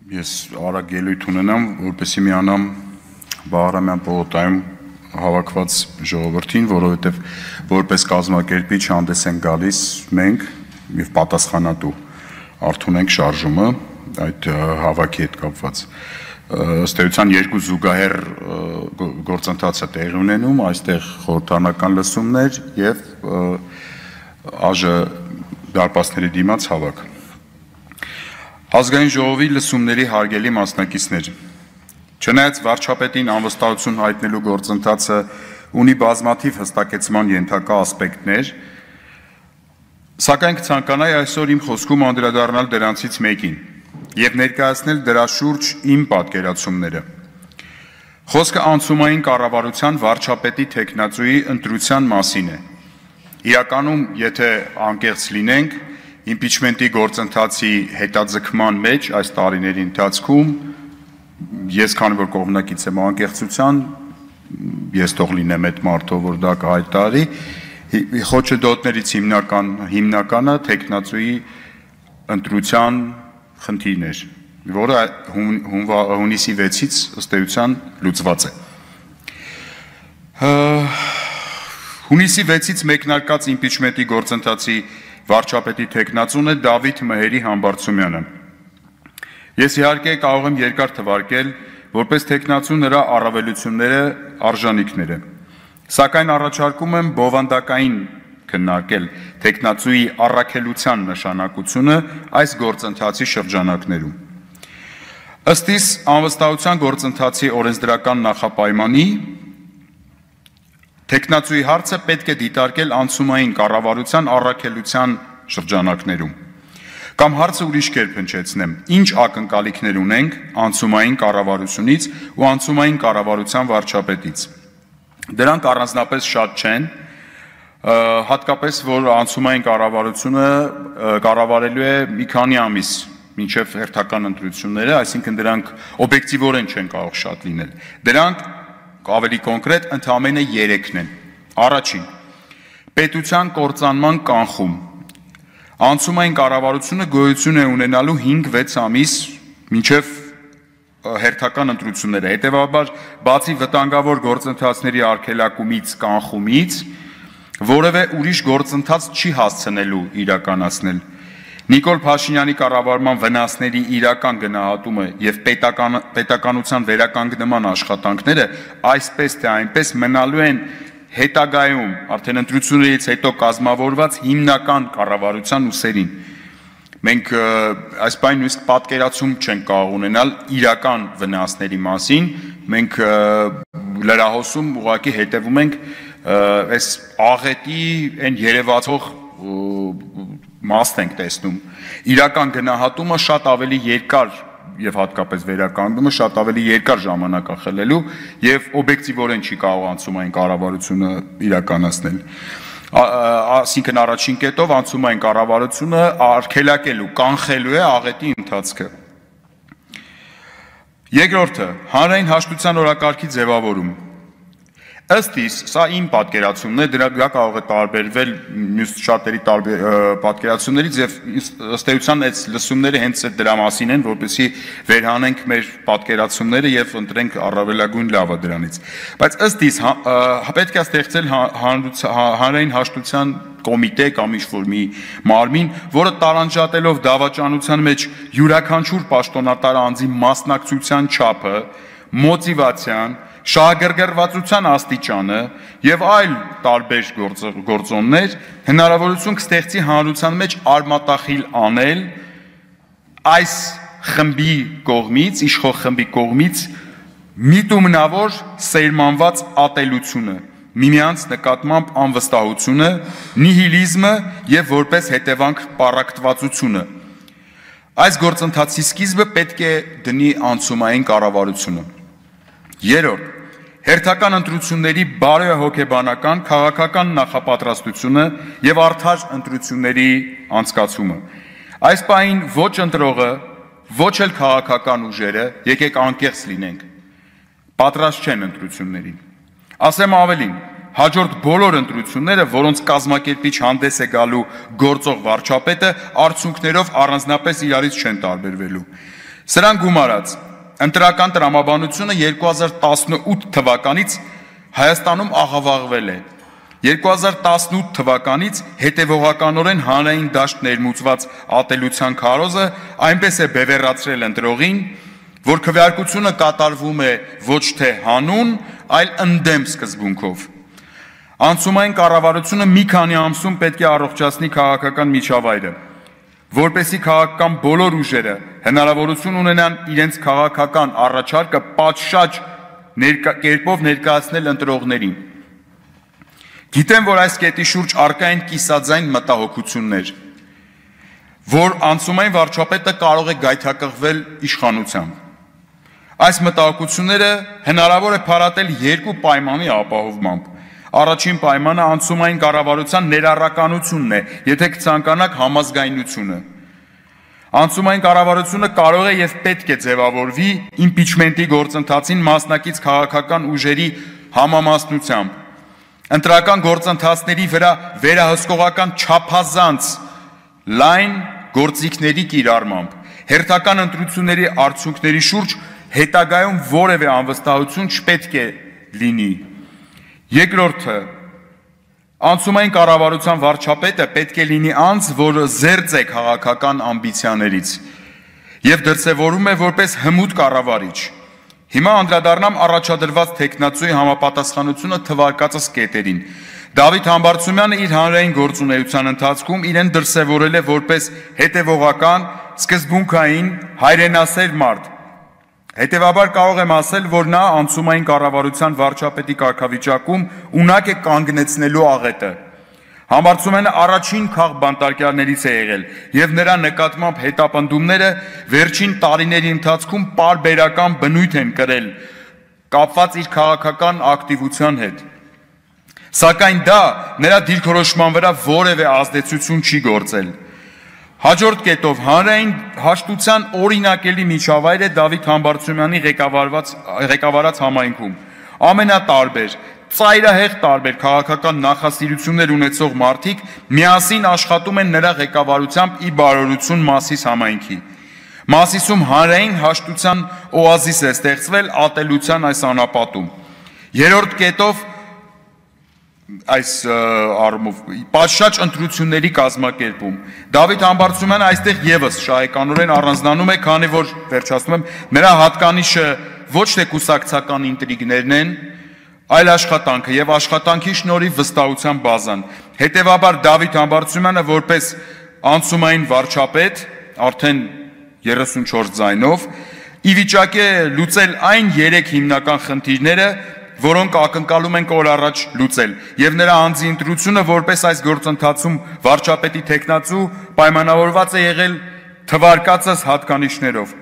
Ես արագ ելույթ ունենամ, որպեսզի միանամ Բաղրամյան պողոտայում հավաքված ժողովրդին, որովհետև որպես կազմակերպիչ հանդես են գալիս մենք եւ պատասխանատու Արթուն ենք շարժումը այդ հավաքի հետ կապված։ Ըստ էության երկու զուգահեռ գործընթաց է տեղի ունենում, այստեղ խորհրդարանական լսումներ եւ ԱԺ դարպասների դիմաց հավաք։ Ազգային ժողովի լսումների հարգելի մասնակիցներ, չնայած վարչապետին անվստահություն հայտնելու գործընթացը ունի բազմաթիվ հստակեցման ենթակա ասպեկտներ, սակայն կցանկանայի այսօր իմ խոսքում անդրադառնալ դրանցից մեկին եւ ներկայացնել դրա շուրջ իմ պատկերացումները։ Խոսքը անցումային կառավարության վարչապետի թեկնածուի ընտրության մասին է։ Իրականում, եթե անկեղծ լինենք, իմպիչմենտի գործընթացի հետաձգման մեջ այս տարիների ընթացքում ես քանի որ կողմնակից եմ անկեղծության, ես թող լինեմ այդ մարդով, որ դա կհայտարարի, խոչընդոտներից հիմնականը թեկնածուի ընտրության խնդիրն էր, որը հունիսի 6-ից ըստ էության լուծված է։ Հունիսի 6-ից մեկնարկած իմպիչմենտի գործընթացի վարչապետի թեկնածուն է Դավիթ Մհերի Համբարձումյանը։ Ես իհարկե կարող եմ երկար թվարկել, որպես թեկնածու նրա առավելությունները, արժանինքները, սակայն առաջարկում եմ բովանդակային քննարկել թեկնածուի առաքելության նշանակությունը այս գործընթացի շրջանակներում։ Ըստ իս անվստահության գործընթացի օրենսդրական նախապայմանի թեկնածուի հարցը պետք է դիտարկել անցումային կառավարության առաքելության շրջանակներում։ Կամ հարցը ուրիշ կերպ հնչեցնեմ, ինչ ակնկալիքներ ունենք անցումային կառավարությունից ու անցումային կառավարության վարչապետից։ Դրանք առանձնապես շատ չեն, հատկապես որ անցումային կառավարությունը կառավարելու է մի քանի ամիս մինչև հերթական ընտրությունները, այսինքն դրանք օբյեկտիվորեն չեն կարող շատ լինել։ Դրանք ավելի կոնկրետ ընդամենը 3-ն են։ Առաջին, պետության կործանման կանխում։ Անցումային կառավարությունը գոյություն է ունենալու 5-6 ամիս մինչև հերթական ընտրությունները։ Հետևաբար, բացի վտանգավոր գործընթացների արգելակումից, կանխումից, որևէ ուրիշ գործընթաց չի հասցնելու իրականացնել։ Նիկոլ Փաշինյանի կառավարման վնասների իրական գնահատումը եւ պետականության վերականգնման աշխատանքները այսպես թե այնպես մնալու են հետագայում արդեն ընտրություններից հետո կազմավորված հիմնական կառավարության ուսերին։ Մենք այս բանը նույնիսկ պատկերացում չենք կարող ունենալ իրական վնասների մասին, մենք լրահոսում ուղղակի հետևում ենք այս աղետի այն երևացող մաստ ենք տեսնում։ Իրական գնահատումը շատ ավելի երկար եւ հատկապես վերականգնումը շատ ավելի երկար ժամանակ է խլելու եւ օբյեկտիվորեն չի կարող անցումային կառավարությունը իրականացնել։ Այսինքն առաջին կետով անցումային կառավարությունը արգելակելու, կանխելու է աղետի ընթացքը։ Երկրորդը, հանրային հաշտության օրակարգի ձևավորում։ Ըստ իս, սա իմ պատկերացումն է, դրա կարող է տարբերվել մյուս շատերի պատկերացումներից եւ ըստ էության այդ լսումները հենց դրա մասին են, որպեսզի վերհանենք մեր պատկերացումները եւ ընտրենք առավելագույն լավը դրանից։ Բայց ըստ իս պետք է ստեղծել հանրային հաշտության կոմիտե կամ ինչ-որ մի մարմին, որը տարանջատելով դավաճանության մեջ յուրաքանչյուր պաշտոնատար անձի մասնակցության չափը, մոտիվացիան, շահագրգռվածության աստիճանը եւ այլ տարբեր գործոններ հնարավորություն կստեղծի հանրության մեջ արմատախիլ անել այս խմբի կողմից, իշխող խմբի կողմից միտումնավոր սերմանված ատելությունը, միմյանց նկատմամբ անվստահությունը, նիհիլիզմը եւ որպես հետևանք պառակտվածությունը։ Այս գործընթացի սկիզբը պետք է դնի անցումային կառավարությունը։ Երրորդ, հերթական ընտրությունների բարոյահոգեբանական, քաղաքական նախապատրաստությունը եւ արդար ընտրությունների անցկացումը։ Այս պահին ոչ ընտրողը, ոչ էլ քաղաքական ուժերը, եկեք անկեղծ լինենք, պատրաստ չեն ընտրություններին։ Ասեմ ավելին, հաջորդ բոլոր ընտրությունները, որոնց կազմակերպիչ հանդես է գալու գործող վարչապետը, արդյունքներով առանձնապես իրարից չեն տարբերվելու։ Սրան գումարած, ընտրական տրամաբանությունը 2018 թվականից Հայաստանում աղավաղվել է։ 2018 թվականից հետևողականորեն հանրային դաշտ ներմուծված ատելության քարոզը այնպես է բևեռացրել ընտրողին, որ քվեարկությունը կատարվում է ոչ թե հանուն, այլ ընդդեմ սկզբունքով։ Անցումային կառավարությունը մի քանի ամսում պետք է առողջացնի քաղաքական միջավայրը, որպեսզի քաղաքական բոլոր ուժերը հնարավորություն ունենան իրենց քաղաքական առաջարկը պատշաճ կերպով ներկայացնել ընտրողներին։ Գիտեմ, որ այս կետի շուրջ առկա են կիսաձայն մտահոգություններ, որ անցումային վարչապետը կարող է գայթակղվել իշխանությամբ։ Այս մտահոգությունները հնարավոր է փարատել երկու պայմանի ապահովմամբ։ Առաջին պայմանը անցումային կառավարության ներառականությունն է, եթե կցանկանաք համազգայնությունը։ Անցումային կառավարությունը կարող է եւ պետք է ձևավորվի իմպիչմենտի գործընթացին մասնակից քաղաքական ուժերի համամասնությամբ, ընտրական գործընթացների վրա վերահսկողական չափազանց լայն գործիքների կիրառմամբ, հերթական ընտրությունների արդյունքների շուրջ հետագայում որևէ անվստահություն չպետք է լինի։ Երկրորդը, անցումային կառավարության վարչապետը պետք է լինի անձ, որ զերծ է քաղաքական ամբիցիաներից եւ դրսեւորում է որպես հմուտ կառավարիչ։ Հիմա անդրադառնամ առաջադրված տեխնացուի համապատասխանությունը թվարկածս կետերին։ Դավիթ Համբարձումյանը իր հանրային գործունեության ընթացքում իրեն դրսևորել է որպես հետևողական, սկզբունքային, հայրենասեր մարդ։ Հետևաբար կարող եմ ասել, որ նա անցումային կառավարության վարչապետի կարգավիճակում ունակ է կանգնեցնելու աղետը։ Համբարձումյանը առաջին քաղբանտարկյալներից է եղել եւ նրա նկատմամբ հետապնդումները վերջին տարիների ընթացքում պարբերական բնույթ են կրել, կապված իր քաղաքական ակտիվության հետ։ Սակայն դա նրա դիրքորոշման վրա որևէ ազդեցություն չի գործել։ Հաջորդ կետով հանրային հաշտության օրինակելի միջավայր է Դավիթ Համբարձումյանի ղեկավարած համայնքում։ Ամենատարբեր, ծայրահեղ տարբեր քաղաքական նախասիրություններ ունեցող մարդիկ միասին աշխատում են նրա ղեկավարությամբ ի բարօրություն Մասիս համայնքի։ Մասիսում հանրային հաշտության օազիս է ստեղծվել ատելության այս անապատում։ Երրորդ կետով այս առումով պատշաճ ընտրությունների կազմակերպում։ Դավիթ Համբարձումյանը այստեղ եւս շահեկանորեն առանձնանում է, քանի որ վերջացնում եմ, նրա հատկանիշը ոչ թե կուսակցական ինտրիգներն են, այլ աշխատանքը եւ աշխատանքի շնորհիվ վստահության բազան։ Հետևաբար Դավիթ Համբարձումյանը որպես անցումային վարչապետ, արդեն 34 ձայնով, ի վիճակի է լուծել այն 3 հիմնական խնդիրները, որոնք ակնկալում ենք օր առաջ լուծել, եւ նրա անձի ընտրությունը որպես այս գործընթացում վարչապետի տեխնացու պայմանավորված է եղել թվարկածս հատկանիշներով։